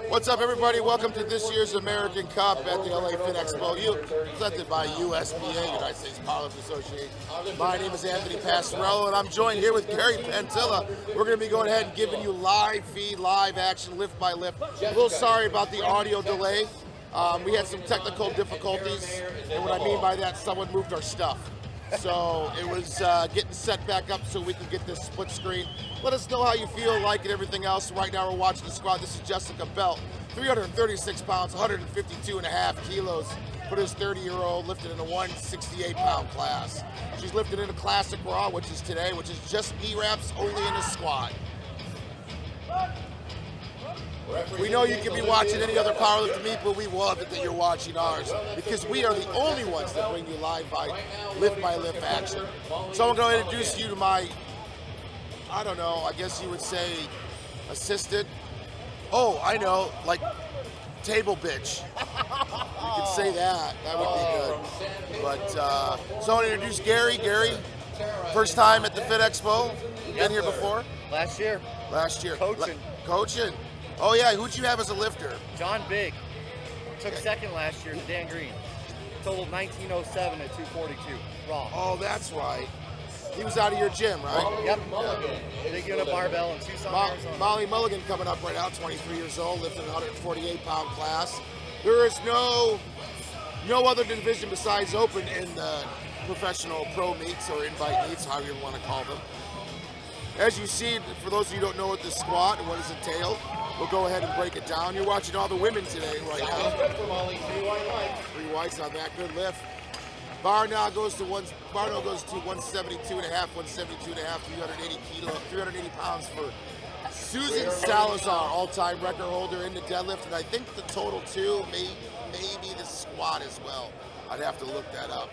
What's up, everybody? Welcome to this year's American Cup at the LA Fit Expo, presented by USPA, United States Powerlifting Association. My name is Anthony Pastorello, and I'm joined here with Gary Pantilla. We're going to be going ahead and giving you live feed, live action, lift by lift. A little sorry about the audio delay. We had some technical difficulties, and what I mean by that, someone moved our stuff. So it was getting set back up so we can get this split screen. Let us know how you feel, like, and everything else. Right now we're watching the squad. This is Jessica Belt, 336 pounds, 152.5 kilos for this 30-year-old, lifted in a 168-pound class. She's lifted in a classic raw, which is today, which is just knee wraps only in the squat. We know you can be watching any other powerlifting meet, but we love it that you're watching ours because we are the only ones that bring you live by lift action. So I'm going to introduce you to my, I don't know, I guess you would say assistant. Oh, I know, like table bitch. You could say that. That would be good. But so I want to introduce Gary. Gary, first time at the Fit Expo. Been here before? Last year. Last year. Coaching. Oh yeah, who'd you have as a lifter? John Big. Took second last year to Dan Green. Total 1907 at 242 raw. Oh, that's right. He was out of your gym, right? Yep. Big unit barbell in Tucson, Arizona. Molly Mulligan coming up right now, 23 years old, lifting a 148-pound class. There is no other division besides open in the professional pro meets or invite meets, however you want to call them. As you see, for those of you who don't know what the squat and what is entailed, we'll go ahead and break it down. You're watching all the women today right now. 3 whites on that, good lift. Bar now goes to 172.5, 380 pounds for Susan Salazar, all-time record holder in the deadlift, and I think the total too, maybe the squat as well. I'd have to look that up.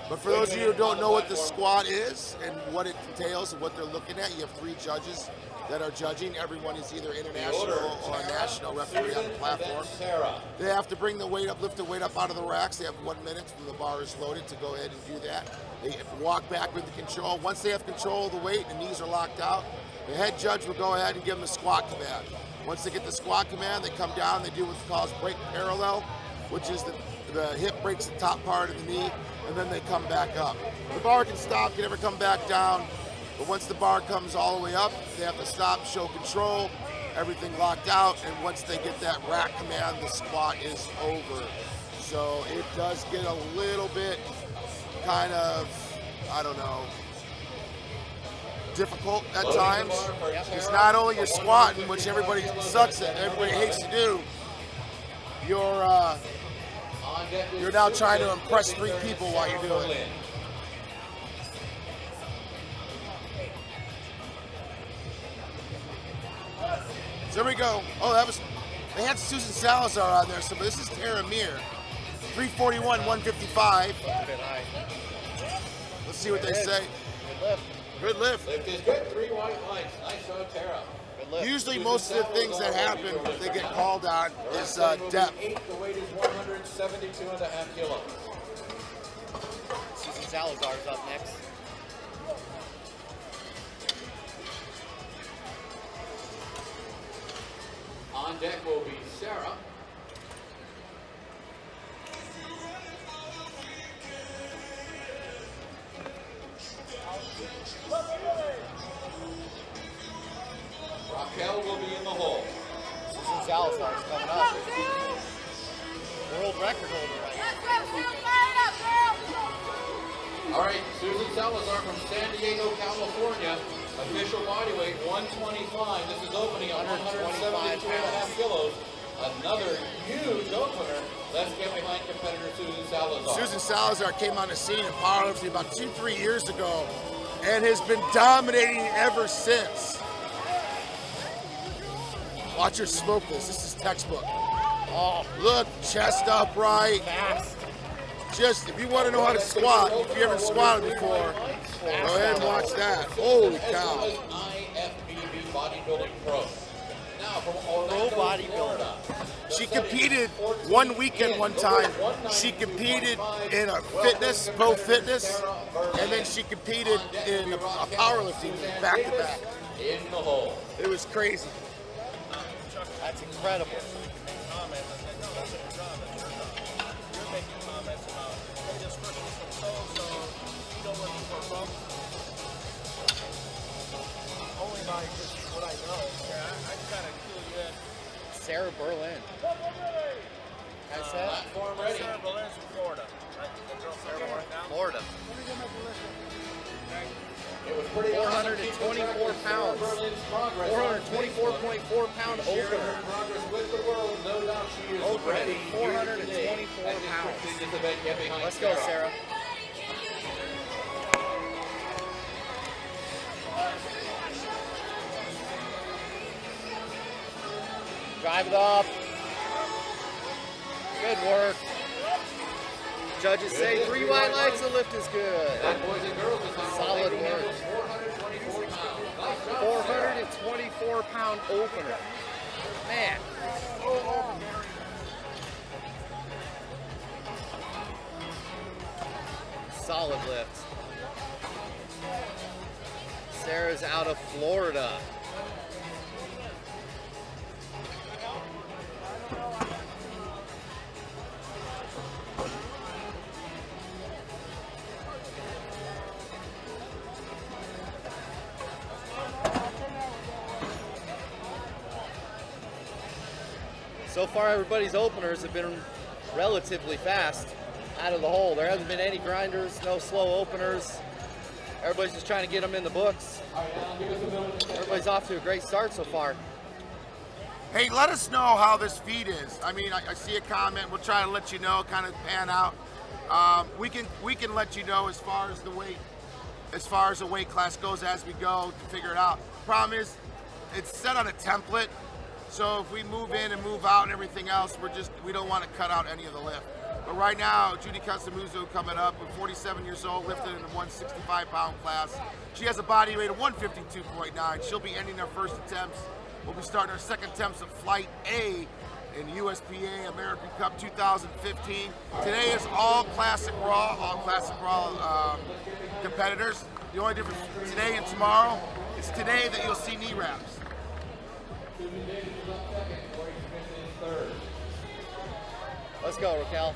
But for those of you who don't know what the squat is and what it entails and what they're looking at, you have 3 judges that are judging. Everyone is either international or a national referee on the platform. They have to bring the weight up, lift the weight up out of the racks. They have 1 minute from the bar is loaded to go ahead and do that. They walk back with the control. Once they have control of the weight, the knees are locked out, the head judge will go ahead and give them the squat command. Once they get the squat command, they come down, they do what's called break parallel, which is the hip breaks the top part of the knee, and then they come back up. The bar can stop, can never come back down, but once the bar comes all the way up, they have to stop, show control, everything locked out, and once they get that rack command, the squat is over. So it does get a little bit kind of, I don't know, difficult at times. It's not only your squatting, which everybody sucks at, everybody hates to do, you're now trying to impress 3 people while you're doing it. So there we go. Oh, they had Susan Salazar on there, so this is Tara Meir. 341, 155. Let's see what they say. Good lift. Lift is good. 3 white lights. Nice show, Tara. Usually most of the things that happen they get called on is depth. The weight is 172.5 kilos. Susan Salazar's up next. On deck will be Sarah. Raquel will be in the hole. Susan Salazar's coming up. World record holder right now. All right, Susan Salazar from San Diego, California. Official body weight 125. This is opening at 172.5 kilos. Another huge opener. Let's get behind competitor Susan Salazar. Susan Salazar came on the scene in powerlifting about 2-3 years ago and has been dominating ever since. Watch her smoke this. This is textbook. Oh, look, chest upright. Fast. Just, if you want to know how to squat, if you haven't squatted before, go ahead and watch that. Holy cow. IFBB bodybuilding pro. Now from Orlando, Florida. She competed one weekend one time. She competed in a fitness, pro fitness, and then she competed in a powerlifting back to back. In the hole. It was crazy. That's incredible. Comments, I said, no, that's your job, that's your job. You're making comments about, hey, this person's from so-and-so, you know where people are from? Only by just what I know. Yeah, I kind of clue you in. Sarah Berlin. How's that? Platform ready. Sarah Berlin's from Florida. Right? The girl from right now. Florida. It was pretty awesome. 424 pounds. Berlin's progress. 424.4 pound Share opener. her progress with the world. No doubt she is Over ready. 424 pounds. Let's go, Sarah. Drive it up. Good work. Judges say 3 white lights, the lift is good. That boys and girls is on Solid lady work. handles 424 pounds. Nice job, 424 pound opener. Man. Solid lift. Sarah's out of Florida. So far, everybody's openers have been relatively fast out of the hole. There hasn't been any grinders, no slow openers. Everybody's just trying to get them in the books. Everybody's off to a great start so far. Hey, let us know how this feed is. I mean, I see a comment. We'll try to let you know, kind of pan out. We can let you know as far as the weight class goes as we go to figure it out. Problem is, it's set on a template. So if we move in and move out and everything else, we don't want to cut out any of the lift. But right now, Judy Casamuzo coming up with 47 years old, lifted in the 165-pound class. She has a body weight of 152.9. She'll be ending her first attempts. We'll be starting our second attempts of Flight A in USPA American Cup 2015. Today is all Classic Raw competitors. The only difference today and tomorrow is today that you'll see knee wraps. Let's go, Raquel.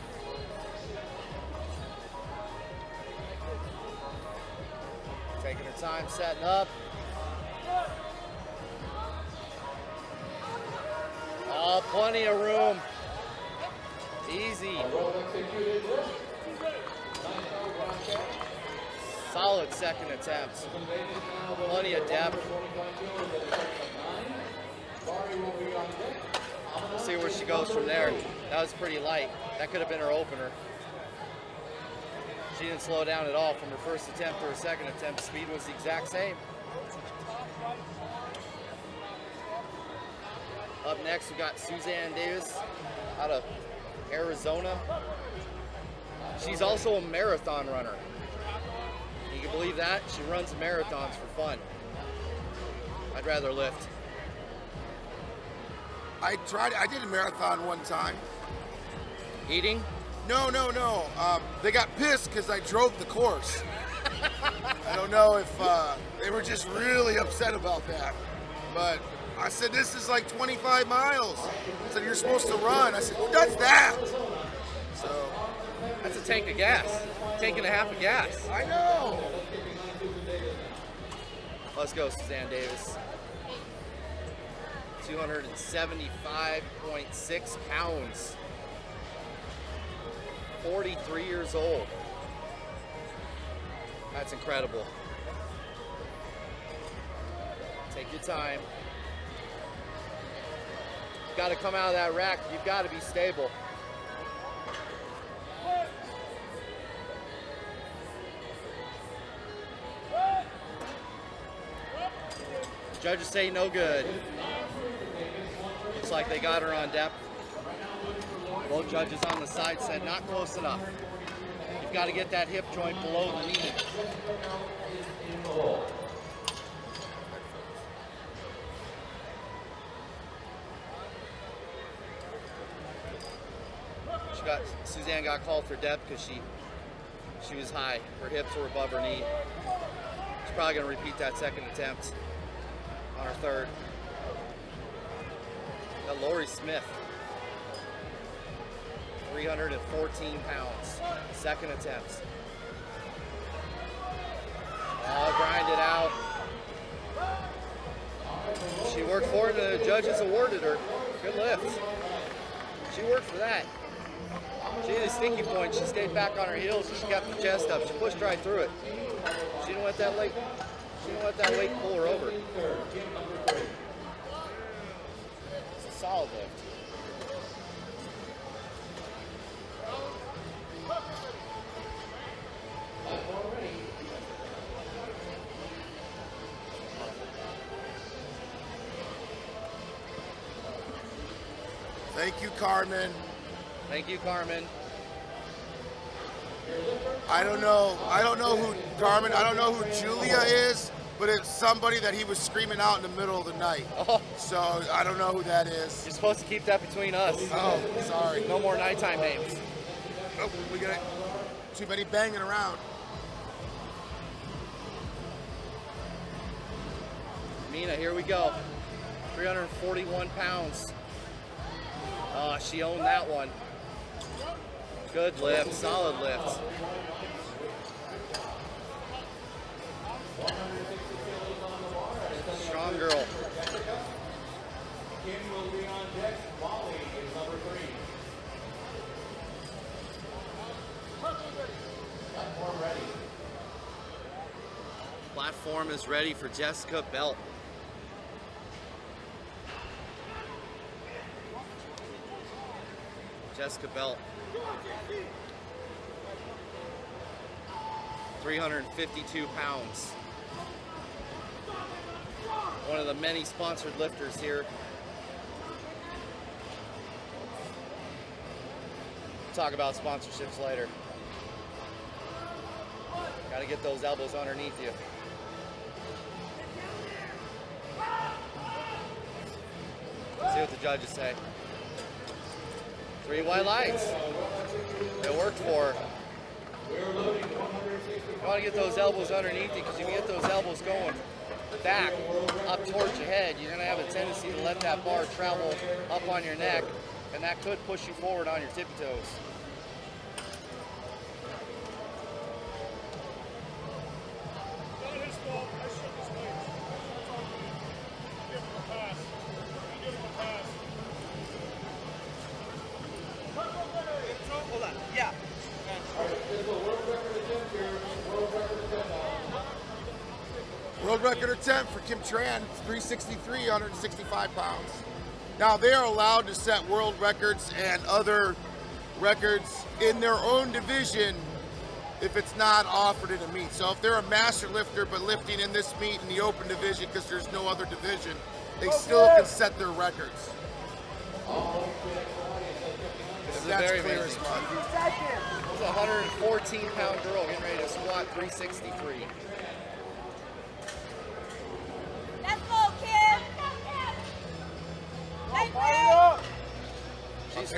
Taking her time, setting up. Oh, plenty of room. Easy. Solid second attempt. Plenty of depth. We'll see where she goes from there. That was pretty light. That could have been her opener. She didn't slow down at all from her first attempt to her second attempt. Speed was the exact same. Up next, we got Suzanne Davis out of Arizona. She's also a marathon runner. You can believe that? She runs marathons for fun. I'd rather lift. I did a marathon one time. Eating? No. They got pissed because I drove the course. I don't know if they were just really upset about that. But I said, this is like 25 miles. I said, you're supposed to run. I said, who does that? So. That's a tank of gas. Tank and a half of gas. I know. Let's go, Suzanne Davis. 275.6 pounds. 43 years old. That's incredible. Take your time. You've got to come out of that rack. You've got to be stable. Judges say no good. Looks like they got her on depth. Both judges on the side said not close enough. You've got to get that hip joint below the knee. Suzanne got called for depth because she was high. Her hips were above her knee. She's probably going to repeat that second attempt on her third. Got a Lori Smith. 314 pounds. Second attempt. Oh, grind it out. She worked for it and the judges awarded her. Good lift. She worked for that. She hit a stinky point. She stayed back on her heels and she kept the chest up. She pushed right through it. She didn't let that weight pull her over. It's a solid lift. Thank you, Carmen. Thank you, Carmen. I don't know who Carmen. I don't know who Julia is, but it's somebody that he was screaming out in the middle of the night. Oh, So I don't know who that is. you're supposed to keep that between us. Oh, sorry. No more nighttime names. Oh, we got too many banging around. Mina, here we go. 341 pounds. She owned that one. Good lift, solid lift. Strong girl. Kim will be on deck. Molly is number 3. Platform ready. Platform is ready for Jessica Belt. Jessica Belt. 352 pounds. One of the many sponsored lifters here. Talk about sponsorships later. Got to get those elbows underneath you. See what the judges say. 3 white lights. It worked for her. You want to get those elbows underneath you, because if you get those elbows going back up towards your head, you're going to have a tendency to let that bar travel up on your neck, and that could push you forward on your tippy toes. Not his fault. I shook his legs. Give him a pass. Give him a pass. Hold on. Yeah. World record attempt for Kim Tran, 363, 165 pounds. Now they are allowed to set world records and other records in their own division if it's not offered in a meet. So if they're a master lifter but lifting in this meet in the open division because there's no other division, they still can set their records. This is That's very clear amazing. as mud. This is a 114-pound girl getting ready to squat 363. Let's go, Kim! She's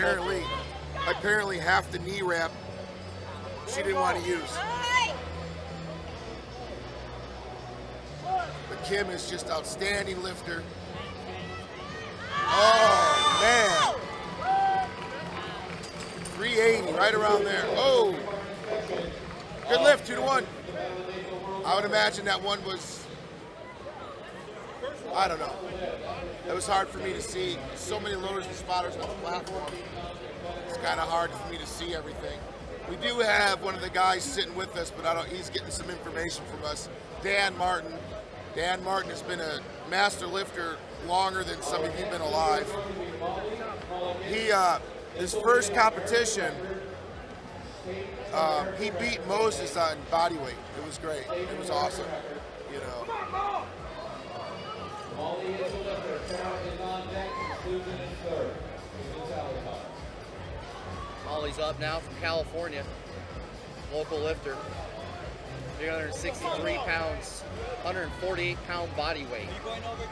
Apparently half the knee wrap she didn't want to use. But Kim is just outstanding lifter. Oh man. 380, right around there. Oh, good lift, 2-1. I would imagine that one was, I don't know. That was hard for me to see. So many loaders and spotters on the platform. It's kind of hard for me to see everything. We do have one of the guys sitting with us, but he's getting some information from us. Dan Martin. Dan Martin has been a master lifter longer than some of you have been alive. His first competition, he beat Moses on body weight. It was great. It was awesome. You know. Molly is the lifter. Sarah is on deck. Susan is third. Susan Salazar. Molly's up now from California. Local lifter. 363 pounds, 148-pound body weight. Are you going over to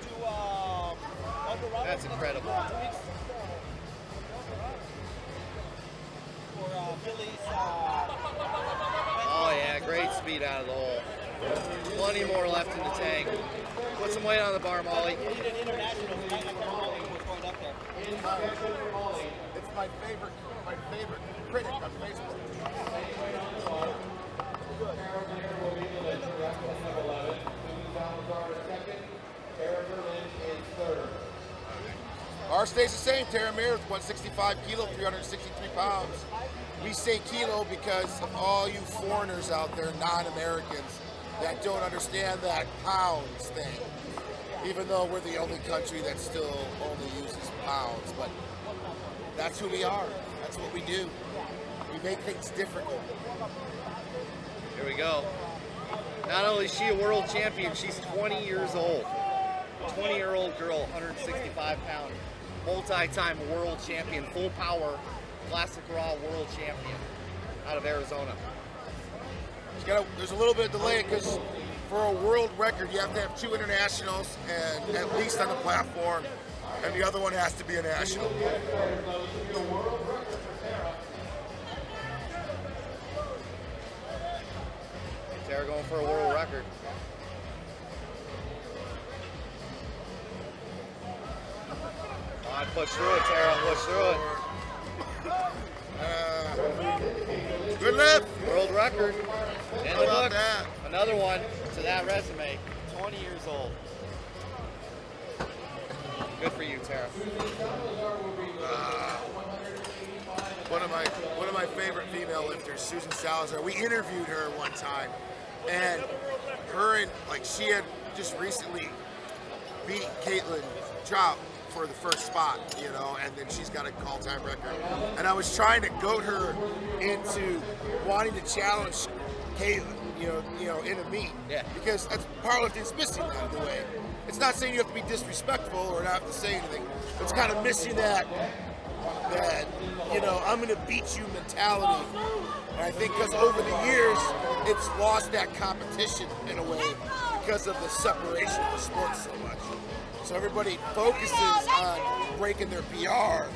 That's incredible. For Billy's. Oh yeah, great speed out of the hole. Plenty more left in the tank. Put some weight on the bar, Molly. We need an international tonight. I can't remember who was going up there. It's my favorite critic on Facebook. Our stays the same. Tara Mir with 165 kilo, 363 pounds. We say kilo because of all you foreigners out there, non-Americans, that don't understand that pounds thing. Even though we're the only country that still only uses pounds, but that's who we are. That's what we do. We make things different. Here we go. Not only is she a world champion, she's 20 years old. 20-year-old girl, 165 pound, multi-time world champion, full power, classic raw world champion out of Arizona. There's a little bit of delay because for a world record, you have to have 2 internationals and at least on the platform, and the other one has to be a national. Tara going for a world record. Come on, push through it, Tara, push through it. Good lift. World record. In How the about book. that? Another one to that resume. 20 years old. Good for you, Tara. One of my favorite female lifters, Susan Salazar. We interviewed her one time, and she had just recently beat Caitlin Trout for the first spot, and then she's got a all-time record. And I was trying to goat her into wanting to challenge Caitlin, in a meet. Yeah. Because that's powerlifting's missing that in a way. It's not saying you have to be disrespectful or not have to say anything. It's kind of missing that I'm going to beat you mentality. And I think because over the years, it's lost that competition in a way because of the separation of the sports so much. So everybody focuses on breaking their PR,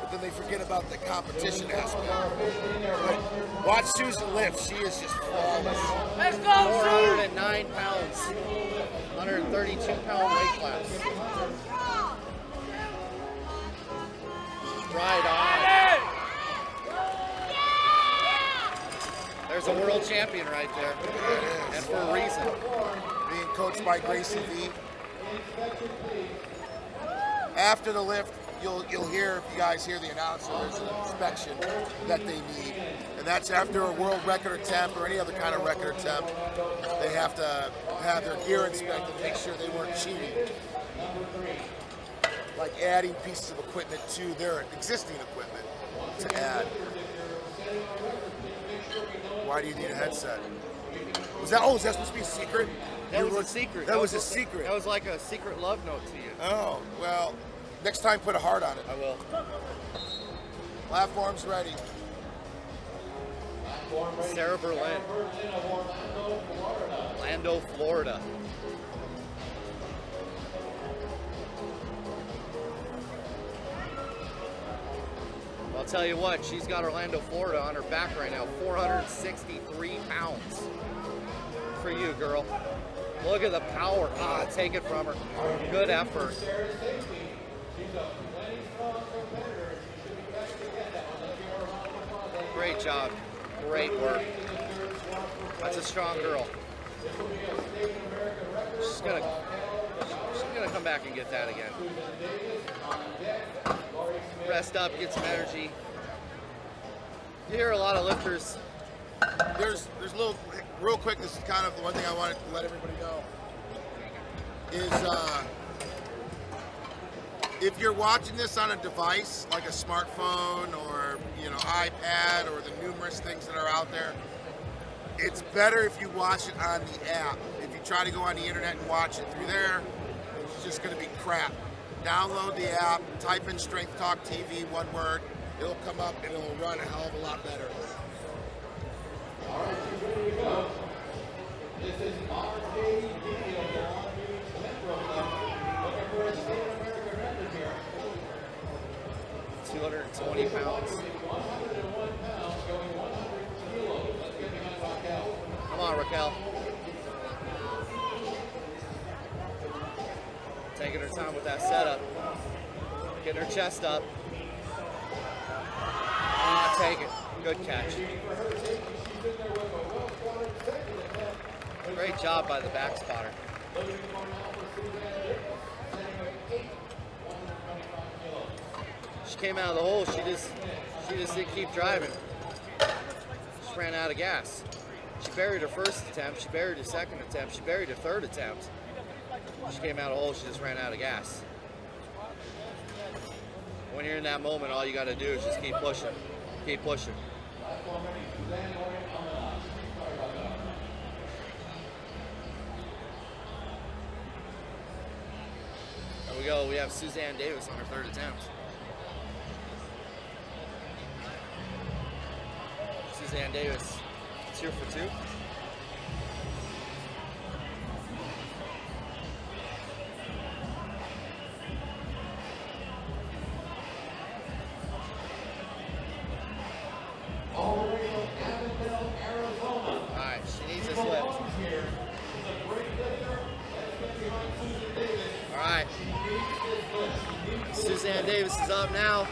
but then they forget about the competition aspect. But watch Susan lift. She is just flawless. Let's go, 409 pounds. 132 pound weight class. Right on. There's a world champion right there. And for a reason. Being coached by Gracie V. After the lift, you'll hear, if you guys hear the announcer, there's an inspection that they need. And that's after a world record attempt or any other kind of record attempt. They have to have their gear inspected to make sure they weren't cheating. Like adding pieces of equipment to their existing equipment to add. Why do you need a headset? Was that supposed to be a secret? That was a secret. That was a secret. That was like a secret love note to you. Oh, well, next time put a heart on it. I will. Platform's ready. Sarah Berlin. Orlando, Florida. I'll tell you what, she's got Orlando, Florida on her back right now. 463 pounds. For you, girl. Look at the power. Take it from her. Good effort. Great job. Great work. That's a strong girl. She's gonna come back and get that again. Rest up, get some energy. You hear a lot of lifters. There's a little, real quick, this is kind of the one thing I wanted to let everybody know, is if you're watching this on a device, like a smartphone or, iPad or the numerous things that are out there, it's better if you watch it on the app. If you try to go on the internet and watch it through there, it's just going to be crap. Download the app, type in Strength Talk TV, one word, it'll come up and it'll run a hell of a lot better. This is RJ Video from looking for a State American record here. 220 pounds. 101 pounds going 100 kilos. Let's get behind Raquel. Come on, Raquel. Taking her time with that setup. Getting her chest up. Ah, take it. Good catch. Great job by the back spotter. She came out of the hole. She just didn't keep driving. She ran out of gas. She buried her first attempt. She buried her second attempt. She buried her third attempt. She came out of the hole. She just ran out of gas. When you're in that moment, all you got to do is just keep pushing. Keep pushing. There we go. We have Suzanne Davis on her third attempt. Suzanne Davis, 2 for 2. Alright, she needs this lift. Alright. Suzanne Davis is up now.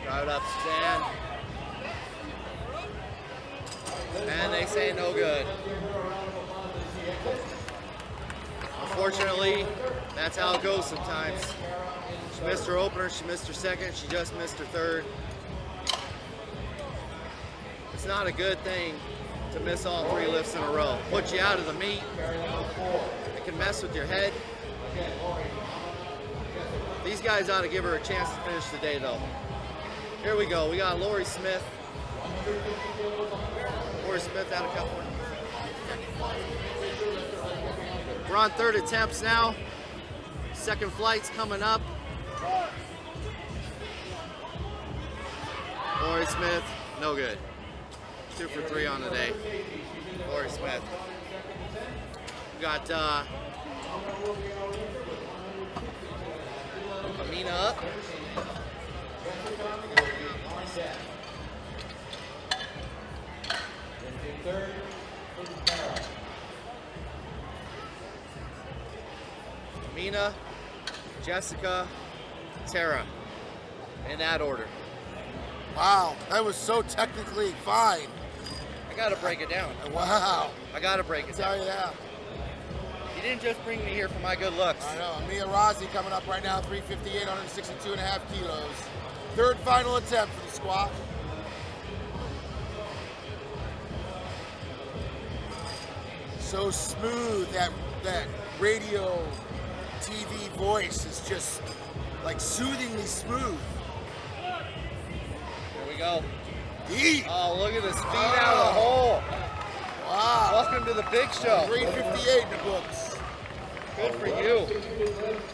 Drive it up, Suzanne. And they say no good. Unfortunately, that's how it goes sometimes. She missed her opener, she missed her second, she just missed her third. It's not a good thing to miss all 3 lifts in a row. Put you out of the meet. It can mess with your head. These guys ought to give her a chance to finish the day though. Here we go. We got Lori Smith. Lori Smith out of California. We're on third attempts now. Second flight's coming up. Lori Smith, no good. 2 for 3 on the day. Lori Smith. We got Amina up. Amina, Jessica, Tara, in that order. Wow, that was so technically fine. I gotta break it down. Wow. I gotta break it Tell down. you that. You didn't just bring me here for my good looks. I know. Mia Rossi coming up right now, 358, 162.5 kilos. Third final attempt for the squat. So smooth, that radio TV voice is just like soothingly smooth. Here we go. Deep. Oh, look at the speed out of the hole. Wow. Welcome to the big show. 358 in the books. Good for you.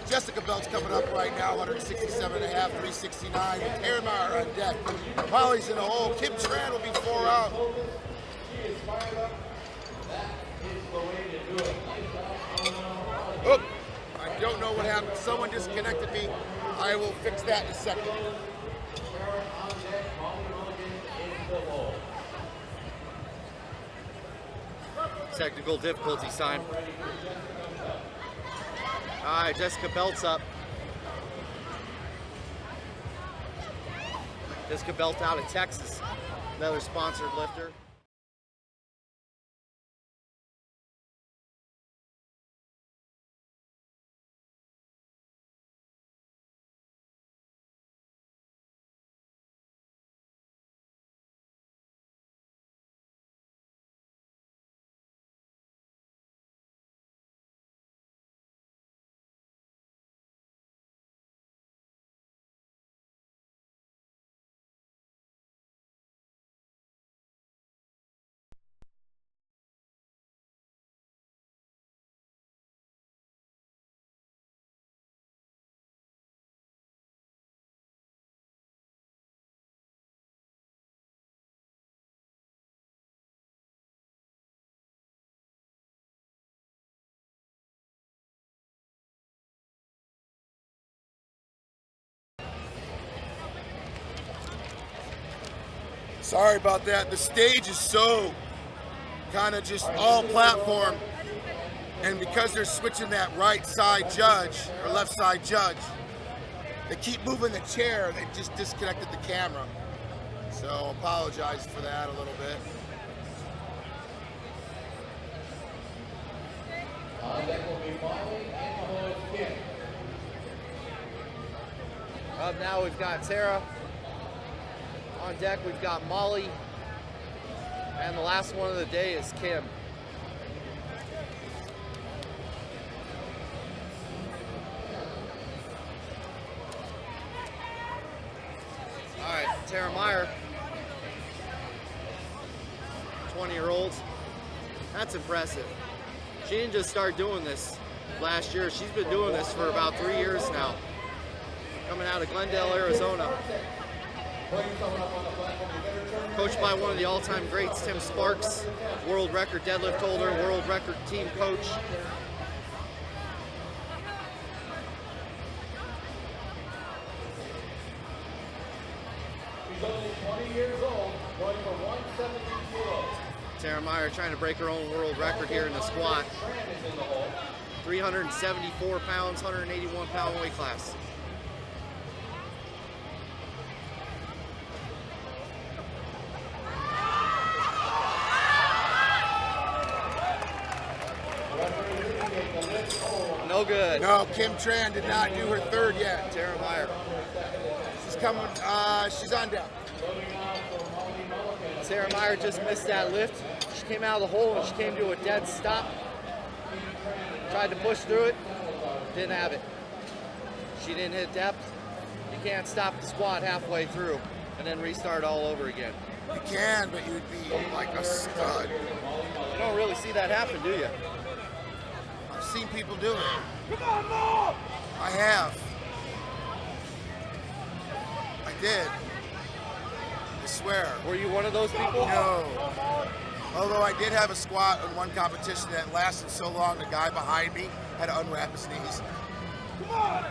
Jessica Belt's coming up right now, 167.5, 369. With Karameyer on deck. Molly's in the hole. Kim Tran will be 4 out. Oh, I don't know what happened. Someone disconnected me. I will fix that in a second. Technical difficulty sign. All right, Jessica Belt's up. Jessica Belt out of Texas, another sponsored lifter. Sorry about that. The stage is so kind of just all platform. And because they're switching that right side judge or left side judge, they keep moving the chair. They just disconnected the camera. So apologize for that a little bit. Up now we've got Tara. On deck we've got Molly. And the last one of the day is Kim. All right, Tara Meyer, 20-year-olds. That's impressive. She didn't just start doing this last year. She's been doing this for about 3 years now. Coming out of Glendale, Arizona. Coached by one of the all-time greats, Tim Sparks, world record deadlift holder, world record team coach. She's only 20 years old, going for 170 kilos. Tara Meyer trying to break her own world record here in the squat. 374 pounds, 181 pound weight class. No good. No, Kim Tran did not do her third yet. Tara Meyer. She's coming, she's on down. Tara Meyer just missed that lift. She came out of the hole and she came to a dead stop. Tried to push through it, didn't have it. She didn't hit depth. You can't stop the squat halfway through and then restart all over again. You can, but you'd be like a stud. You don't really see that happen, do you? I've seen people do it. Come on, Mo! I have. I did. I swear. Were you one of those people? No. Although I did have a squat in one competition that lasted so long, the guy behind me had to unwrap his knees. Come on!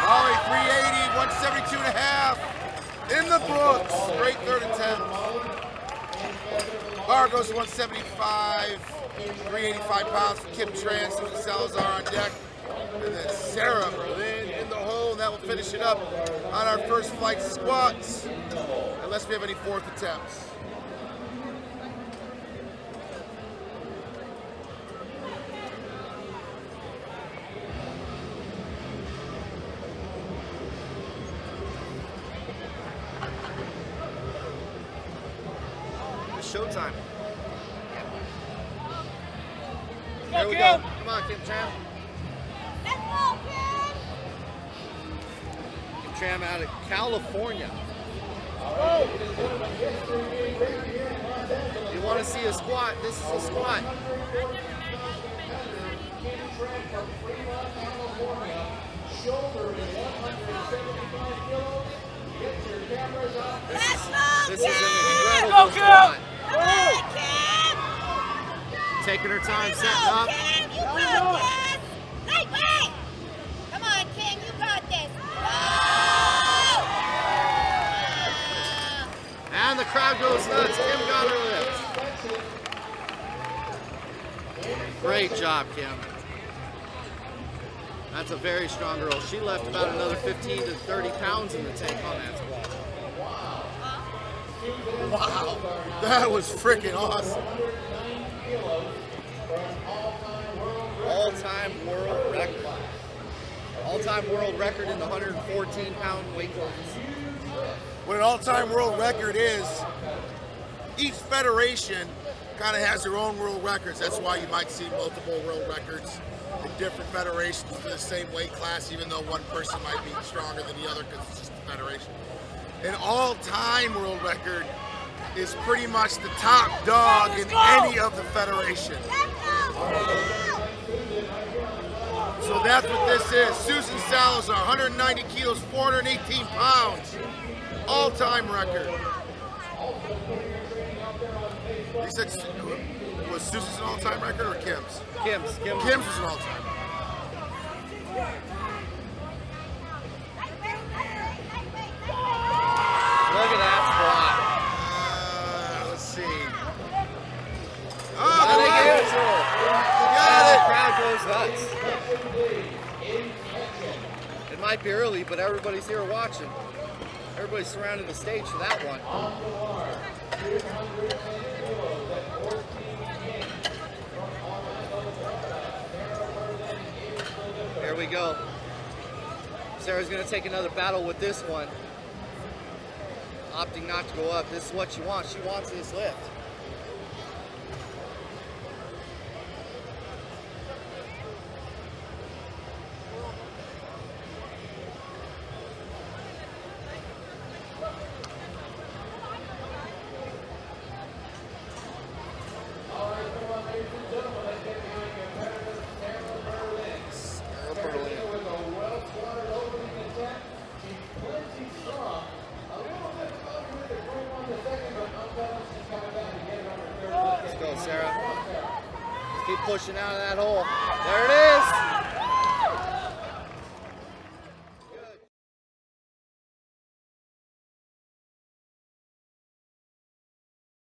Molly, 380, 172 and a half. In the books. Great third attempt. Bar goes to 175, 385 pounds for Kim Tran, Susan Salazar on deck. And then Sarah Berlin in the hole, and that will finish it up on our first flight squats, unless we have any fourth attempts. It's showtime. There we go. Come on, Kim Tran. Let's go, Kim! Kim Tran out of California. You want to see a squat? This is a squat. This is an incredible squat. Come on, Kim! Taking her time, Go, setting up. Kim! You got this! Hey, wait! Come on, Kim, you got this! And the crowd goes nuts. Kim got her lift. Great job, Kim. That's a very strong girl. She left about another 15 to 30 pounds in the tank on that squat. Wow, that was freaking awesome. All-time world record. All-time world record in the 114-pound weight class. What an all-time world record is, each federation kind of has their own world records. That's why you might see multiple world records in different federations for the same weight class, even though one person might be stronger than the other because it's just a federation. An all-time world record is pretty much the top dog in any of the federations. So that's what this is. Susan Salazar, 190 kilos, 418 pounds. All-time record. You said, was Susan's an all-time record or Kim's? Kim's. Kim's was an all-time. Hey, might be early, but everybody's here watching. Everybody's surrounding the stage for that one. Here we go. Sarah's gonna take another battle with this one. Opting not to go up. This is what she wants. She wants this lift. Let's go, Sarah. Let's keep pushing out of that hole. There it is.